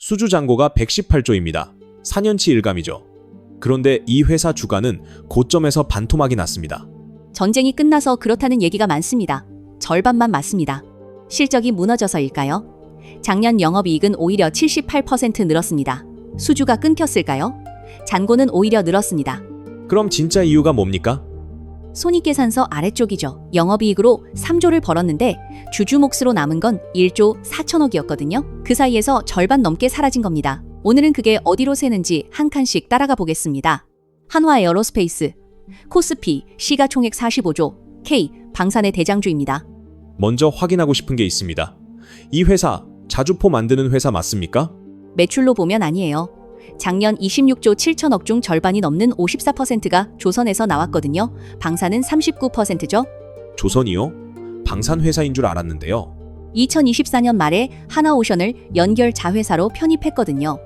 수주 잔고가 118조입니다. 4년치 일감이죠. 그런데 이 회사 주가는 고점에서 반토막이 났습니다. 전쟁이 끝나서 그렇다는 얘기가 많습니다. 절반만 맞습니다. 실적이 무너져서일까요? 작년 영업이익은 오히려 78% 늘었습니다. 수주가 끊겼을까요? 잔고는 오히려 늘었습니다. 그럼 진짜 이유가 뭡니까? 손익계산서 아래쪽이죠. 영업이익으로 3조를 벌었는데 주주 몫으로 남은 건 1조 4천억이었거든요. 그 사이에서 절반 넘게 사라진 겁니다. 오늘은 그게 어디로 새는지 한 칸씩 따라가 보겠습니다. 한화 에어로스페이스, 코스피, 시가총액 45조, K, 방산의 대장주입니다. 먼저 확인하고 싶은 게 있습니다. 이 회사 자주포 만드는 회사 맞습니까? 매출로 보면 아니에요. 작년 26조 7천억 중 절반이 넘는 54%가 조선에서 나왔거든요. 방산은 39%죠. 조선이요? 방산 회사인 줄 알았는데요. 2024년 말에 하나오션을 연결 자회사로 편입했거든요.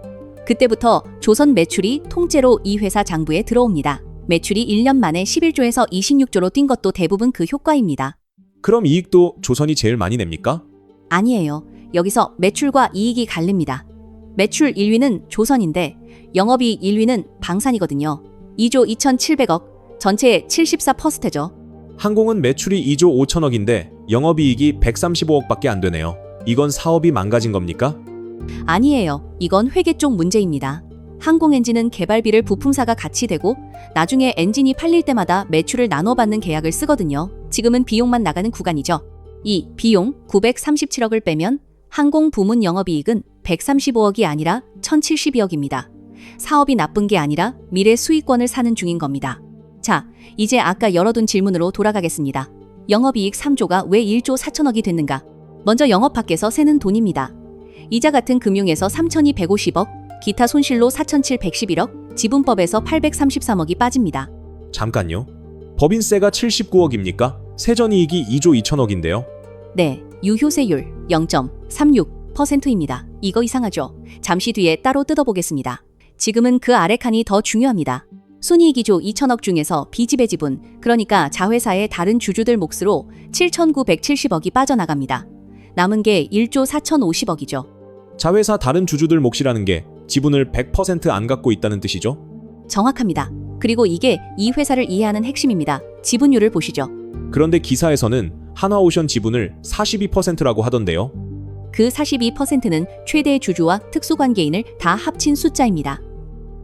그때부터 조선 매출이 통째로 이 회사 장부에 들어옵니다. 매출이 1년 만에 11조에서 26조로 뛴 것도 대부분 그 효과입니다. 그럼 이익도 조선이 제일 많이 냅니까? 아니에요. 여기서 매출과 이익이 갈립니다. 매출 1위는 조선인데 영업이익 1위는 방산이거든요. 2조 2,700억, 전체의 74%죠. 항공은 매출이 2조 5천억인데 영업이익이 135억밖에 안 되네요. 이건 사업이 망가진 겁니까? 아니에요. 이건 회계 쪽 문제입니다. 항공 엔진은 개발비를 부품사가 같이 대고 나중에 엔진이 팔릴 때마다 매출을 나눠받는 계약을 쓰거든요. 지금은 비용만 나가는 구간이죠. 이 비용 937억을 빼면 항공 부문 영업이익은 135억이 아니라 1,072억입니다. 사업이 나쁜 게 아니라 미래 수익권을 사는 중인 겁니다. 자, 이제 아까 열어둔 질문으로 돌아가겠습니다. 영업이익 3조가 왜 1조 4천억이 됐는가? 먼저 영업 밖에서 새는 돈입니다. 이자 같은 금융에서 3,250억, 기타 손실로 4,711억, 지분법에서 833억이 빠집니다. 잠깐요. 법인세가 79억입니까? 세전이익이 2조 2천억인데요. 네, 유효세율 0.36%입니다. 이거 이상하죠? 잠시 뒤에 따로 뜯어보겠습니다. 지금은 그 아래 칸이 더 중요합니다. 순이익 2조 2천억 중에서 비지배 지분, 그러니까 자회사의 다른 주주들 몫으로 7,970억이 빠져나갑니다. 남은 게 1조 4,050억이죠. 자회사 다른 주주들 몫이라는 게 지분을 100% 안 갖고 있다는 뜻이죠? 정확합니다. 그리고 이게 이 회사를 이해하는 핵심입니다. 지분율을 보시죠. 그런데 기사에서는 한화오션 지분을 42%라고 하던데요. 그 42%는 최대 주주와 특수관계인을 다 합친 숫자입니다.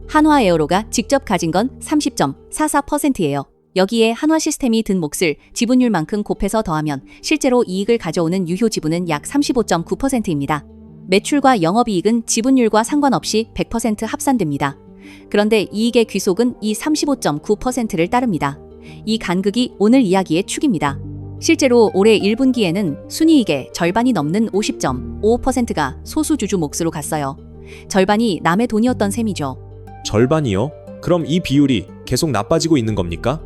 한화에어로가 직접 가진 건 30.44%예요. 여기에 한화시스템이 든 몫을 지분율만큼 곱해서 더하면 실제로 이익을 가져오는 유효 지분은 약 35.9%입니다. 매출과 영업이익은 지분율과 상관없이 100% 합산됩니다. 그런데 이익의 귀속은 이 35.9%를 따릅니다. 이 간극이 오늘 이야기의 축입니다. 실제로 올해 1분기에는 순이익의 절반이 넘는 50.5%가 소수주주 몫으로 갔어요. 절반이 남의 돈이었던 셈이죠. 절반이요? 그럼 이 비율이 계속 나빠지고 있는 겁니까?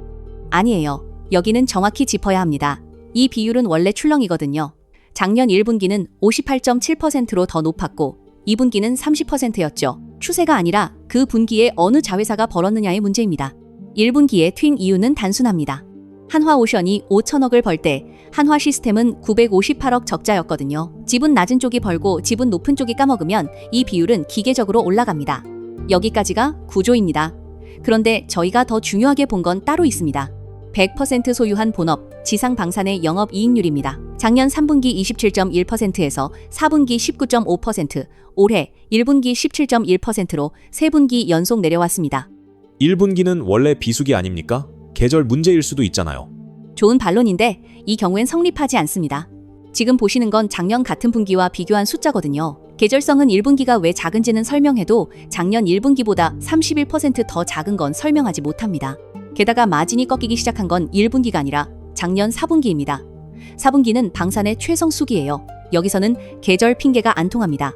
아니에요. 여기는 정확히 짚어야 합니다. 이 비율은 원래 출렁이거든요. 작년 1분기는 58.7%로 더 높았고 2분기는 30%였죠. 추세가 아니라 그 분기에 어느 자회사가 벌었느냐의 문제입니다. 1분기에 튄 이유는 단순합니다. 한화오션이 5천억을 벌 때 한화시스템은 958억 적자였거든요. 지분 낮은 쪽이 벌고 지분 높은 쪽이 까먹으면 이 비율은 기계적으로 올라갑니다. 여기까지가 구조입니다. 그런데 저희가 더 중요하게 본 건 따로 있습니다. 100% 소유한 본업, 지상방산의 영업이익률입니다. 작년 3분기 27.1%에서 4분기 19.5%, 올해 1분기 17.1%로 3분기 연속 내려왔습니다. 1분기는 원래 비수기 아닙니까? 계절 문제일 수도 있잖아요. 좋은 반론인데 이 경우엔 성립하지 않습니다. 지금 보시는 건 작년 같은 분기와 비교한 숫자거든요. 계절성은 1분기가 왜 작은지는 설명해도 작년 1분기보다 31% 더 작은 건 설명하지 못합니다. 게다가 마진이 꺾이기 시작한 건 1분기가 아니라 작년 4분기입니다. 4분기는 방산의 최성수기예요. 여기서는 계절 핑계가 안 통합니다.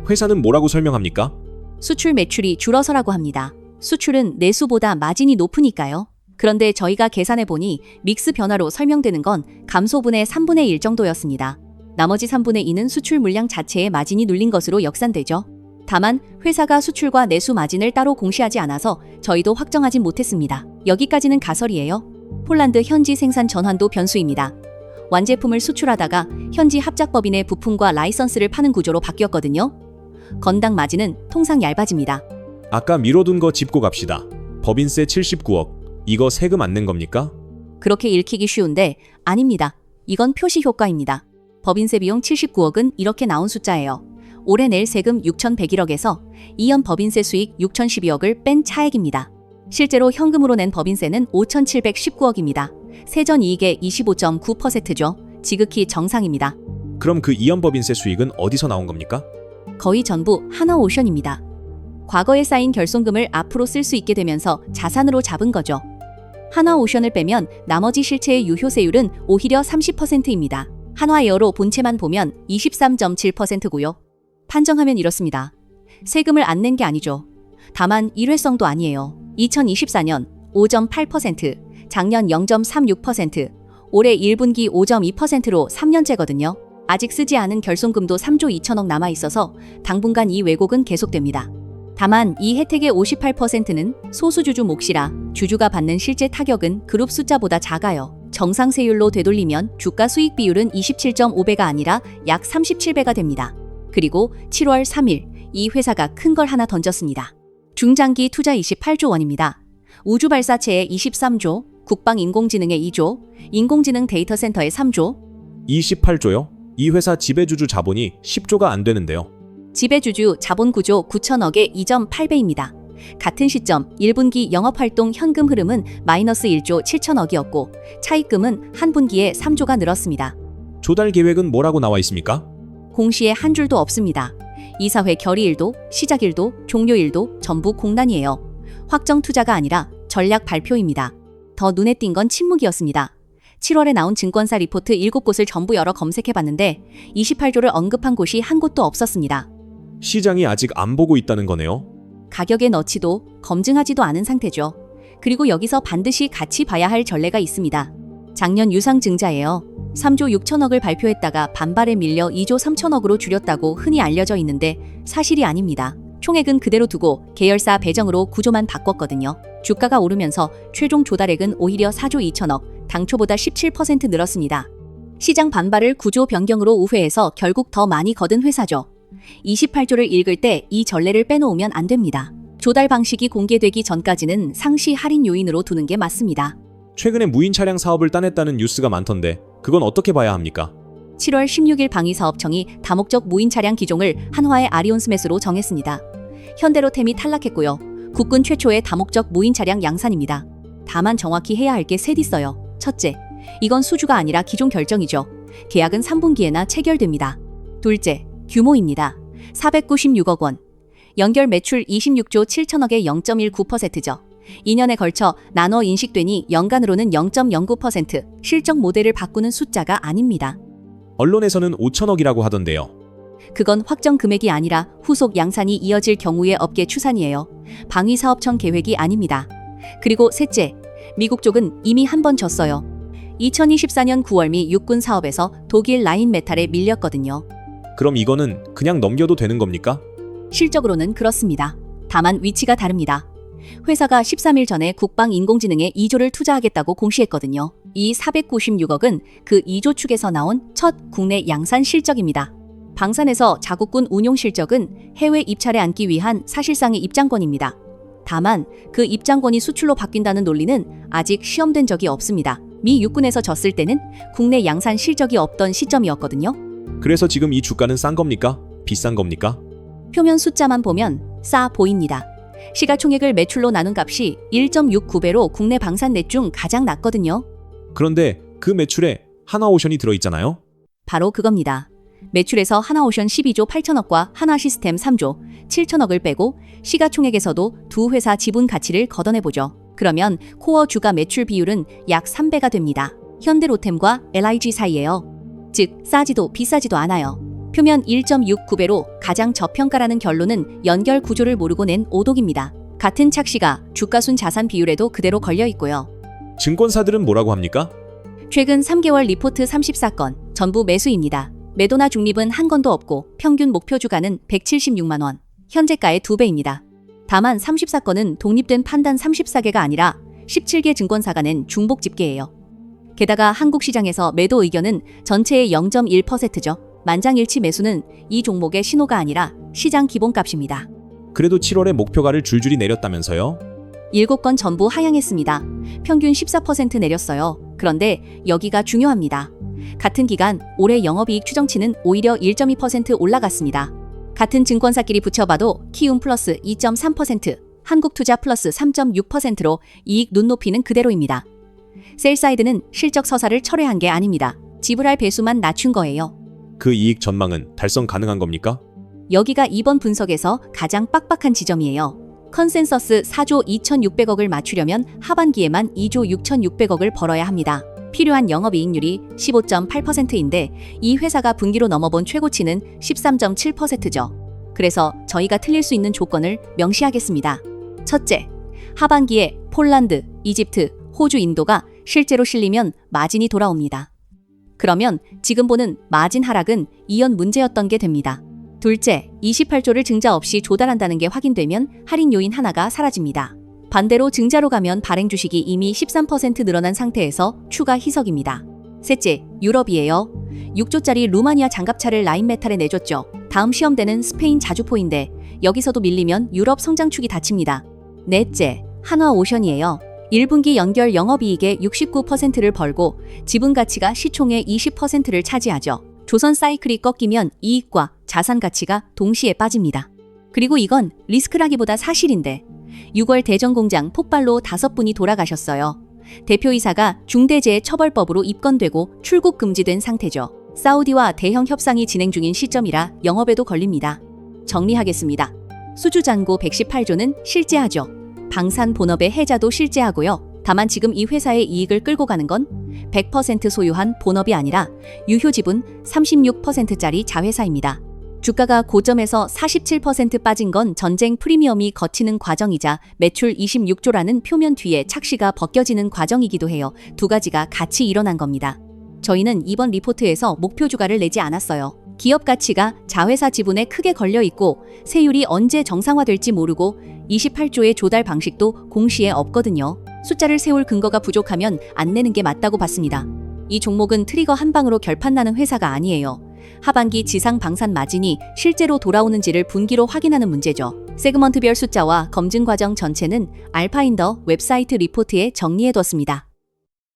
회사는 뭐라고 설명합니까? 수출 매출이 줄어서라고 합니다. 수출은 내수보다 마진이 높으니까요. 그런데 저희가 계산해보니 믹스 변화로 설명되는 건 감소분의 3분의 1 정도였습니다. 나머지 3분의 2는 수출 물량 자체에 마진이 눌린 것으로 역산되죠. 다만 회사가 수출과 내수 마진을 따로 공시하지 않아서 저희도 확정하진 못했습니다. 여기까지는 가설이에요. 폴란드 현지 생산 전환도 변수입니다. 완제품을 수출하다가 현지 합작법인의 부품과 라이선스를 파는 구조로 바뀌었거든요. 건당 마진은 통상 얇아집니다. 아까 미뤄둔 거 짚고 갑시다. 법인세 79억. 이거 세금 안 낸 겁니까? 그렇게 읽히기 쉬운데 아닙니다. 이건 표시 효과입니다. 법인세 비용 79억은 이렇게 나온 숫자예요. 올해 낼 세금 6,101억에서 2년 법인세 수익 6,012억을 뺀 차액입니다. 실제로 현금으로 낸 법인세는 5,719억입니다. 세전 이익의 25.9%죠. 지극히 정상입니다. 그럼 그 이연 법인세 수익은 어디서 나온 겁니까? 거의 전부 하나오션입니다. 과거에 쌓인 결손금을 앞으로 쓸 수 있게 되면서 자산으로 잡은 거죠. 하나오션을 빼면 나머지 실체의 유효세율은 오히려 30%입니다. 한화에어로 본체만 보면 23.7%고요. 판정하면 이렇습니다. 세금을 안 낸 게 아니죠. 다만 일회성도 아니에요. 2024년 5.8%, 작년 0.36%, 올해 1분기 5.2%로 3년째거든요. 아직 쓰지 않은 결손금도 3조 2천억 남아 있어서 당분간 이 왜곡은 계속됩니다. 다만 이 혜택의 58%는 소수주주 몫이라 주주가 받는 실제 타격은 그룹 숫자보다 작아요. 정상세율로 되돌리면 주가 수익 비율은 27.5배가 아니라 약 37배가 됩니다. 그리고 7월 3일 이 회사가 큰 걸 하나 던졌습니다. 중장기 투자 28조 원입니다. 우주발사체에 23조, 국방인공지능에 2조, 인공지능 데이터센터에 3조. 28조요? 이 회사 지배주주 자본이 10조가 안 되는데요. 지배주주 자본 구조 9천억의 2.8배입니다. 같은 시점 1분기 영업활동 현금 흐름은 마이너스 1조 7천억이었고 차입금은 한 분기에 3조가 늘었습니다. 조달 계획은 뭐라고 나와 있습니까? 공시에 한 줄도 없습니다. 이사회 결의일도, 시작일도, 종료일도 전부 공란이에요. 확정 투자가 아니라 전략 발표입니다. 더 눈에 띈 건 침묵이었습니다. 7월에 나온 증권사 리포트 7곳을 전부 열어 검색해봤는데 28조를 언급한 곳이 한 곳도 없었습니다. 시장이 아직 안 보고 있다는 거네요. 가격에 넣지도 검증하지도 않은 상태죠. 그리고 여기서 반드시 같이 봐야 할 전례가 있습니다. 작년 유상증자예요. 3조 6천억을 발표했다가 반발에 밀려 2조 3천억으로 줄였다고 흔히 알려져 있는데 사실이 아닙니다. 총액은 그대로 두고 계열사 배정으로 구조만 바꿨거든요. 주가가 오르면서 최종 조달액은 오히려 4조 2천억, 당초보다 17% 늘었습니다. 시장 반발을 구조 변경으로 우회해서 결국 더 많이 거둔 회사죠. 28조를 읽을 때 이 전례를 빼놓으면 안 됩니다. 조달 방식이 공개되기 전까지는 상시 할인 요인으로 두는 게 맞습니다. 최근에 무인 차량 사업을 따냈다는 뉴스가 많던데 그건 어떻게 봐야 합니까? 7월 16일 방위사업청이 다목적 무인 차량 기종을 한화의 아리온스맷으로 정했습니다. 현대로템이 탈락했고요. 국군 최초의 다목적 무인 차량 양산입니다. 다만 정확히 해야 할 게 셋 있어요. 첫째, 이건 수주가 아니라 기존 결정이죠. 계약은 3분기에나 체결됩니다. 둘째, 규모입니다. 496억 원. 연결 매출 26조 7천억의 0.19%죠. 2년에 걸쳐 나눠 인식되니 연간으로는 0.09%, 실적 모델을 바꾸는 숫자가 아닙니다. 언론에서는 5천억이라고 하던데요. 그건 확정 금액이 아니라 후속 양산이 이어질 경우의 업계 추산이에요. 방위사업청 계획이 아닙니다. 그리고 셋째, 미국 쪽은 이미 한 번 졌어요. 2024년 9월 미 육군 사업에서 독일 라인메탈에 밀렸거든요. 그럼 이거는 그냥 넘겨도 되는 겁니까? 실적으로는 그렇습니다. 다만 위치가 다릅니다. 회사가 13일 전에 국방인공지능에 2조를 투자하겠다고 공시했거든요. 이 496억은 그 2조 축에서 나온 첫 국내 양산 실적입니다. 방산에서 자국군 운용 실적은 해외 입찰에 앉기 위한 사실상의 입장권입니다. 다만 그 입장권이 수출로 바뀐다는 논리는 아직 시험된 적이 없습니다. 미 육군에서 졌을 때는 국내 양산 실적이 없던 시점이었거든요. 그래서 지금 이 주가는 싼 겁니까? 비싼 겁니까? 표면 숫자만 보면 싸 보입니다. 시가총액을 매출로 나눈 값이 1.69배로 국내 방산 넷 중 가장 낮거든요. 그런데 그 매출에 하나오션이 들어있잖아요? 바로 그겁니다. 매출에서 하나오션 12조 8천억과 하나시스템 3조 7천억을 빼고 시가총액에서도 두 회사 지분 가치를 걷어내보죠. 그러면 코어 주가 매출 비율은 약 3배가 됩니다. 현대로템과 LIG 사이에요. 즉 싸지도 비싸지도 않아요. 표면 1.69배로 가장 저평가라는 결론은 연결 구조를 모르고 낸 오독입니다. 같은 착시가 주가순 자산 비율에도 그대로 걸려 있고요. 증권사들은 뭐라고 합니까? 최근 3개월 리포트 34건, 전부 매수입니다. 매도나 중립은 한 건도 없고 평균 목표 주가는 176만 원, 현재가의 2배입니다. 다만 34건은 독립된 판단 34개가 아니라 17개 증권사가 낸 중복 집계예요. 게다가 한국 시장에서 매도 의견은 전체의 0.1%죠. 만장일치 매수는 이 종목의 신호가 아니라 시장 기본값입니다. 그래도 7월에 목표가를 줄줄이 내렸다면서요? 7건 전부 하향했습니다. 평균 14% 내렸어요. 그런데 여기가 중요합니다. 같은 기간 올해 영업이익 추정치는 오히려 1.2% 올라갔습니다. 같은 증권사끼리 붙여봐도 키움 플러스 2.3%, 한국투자 플러스 3.6%로 이익 눈높이는 그대로입니다. 셀사이드는 실적 서사를 철회한 게 아닙니다. 지불할 배수만 낮춘 거예요. 그 이익 전망은 달성 가능한 겁니까? 여기가 이번 분석에서 가장 빡빡한 지점이에요. 컨센서스 4조 2,600억을 맞추려면 하반기에만 2조 6,600억을 벌어야 합니다. 필요한 영업이익률이 15.8%인데 이 회사가 분기로 넘어본 최고치는 13.7%죠. 그래서 저희가 틀릴 수 있는 조건을 명시하겠습니다. 첫째, 하반기에 폴란드, 이집트, 호주, 인도가 실제로 실리면 마진이 돌아옵니다. 그러면 지금 보는 마진 하락은 이연 문제였던 게 됩니다. 둘째, 28조를 증자 없이 조달한다는 게 확인되면 할인 요인 하나가 사라집니다. 반대로 증자로 가면 발행 주식이 이미 13% 늘어난 상태에서 추가 희석입니다. 셋째, 유럽이에요. 6조짜리 루마니아 장갑차를 라인메탈에 내줬죠. 다음 시험대는 스페인 자주포인데 여기서도 밀리면 유럽 성장축이 닫힙니다. 넷째, 한화오션이에요. 1분기 연결 영업이익의 69%를 벌고 지분 가치가 시총의 20%를 차지하죠. 조선 사이클이 꺾이면 이익과 자산 가치가 동시에 빠집니다. 그리고 이건 리스크라기보다 사실인데 6월 대전공장 폭발로 5분이 돌아가셨어요. 대표이사가 중대재해처벌법으로 입건되고 출국 금지된 상태죠. 사우디와 대형 협상이 진행 중인 시점이라 영업에도 걸립니다. 정리하겠습니다. 수주잔고 118조는 실제하죠. 방산 본업의 해자도 실제하고요. 다만 지금 이 회사의 이익을 끌고 가는 건 100% 소유한 본업이 아니라 유효 지분 36%짜리 자회사입니다. 주가가 고점에서 47% 빠진 건 전쟁 프리미엄이 거치는 과정이자 매출 26조라는 표면 뒤에 착시가 벗겨지는 과정이기도 해요. 두 가지가 같이 일어난 겁니다. 저희는 이번 리포트에서 목표 주가를 내지 않았어요. 기업 가치가 자회사 지분에 크게 걸려 있고 세율이 언제 정상화될지 모르고 28조의 조달 방식도 공시에 없거든요. 숫자를 세울 근거가 부족하면 안 내는 게 맞다고 봤습니다. 이 종목은 트리거 한 방으로 결판나는 회사가 아니에요. 하반기 지상 방산 마진이 실제로 돌아오는지를 분기로 확인하는 문제죠. 세그먼트별 숫자와 검증 과정 전체는 알파인더 웹사이트 리포트에 정리해뒀습니다.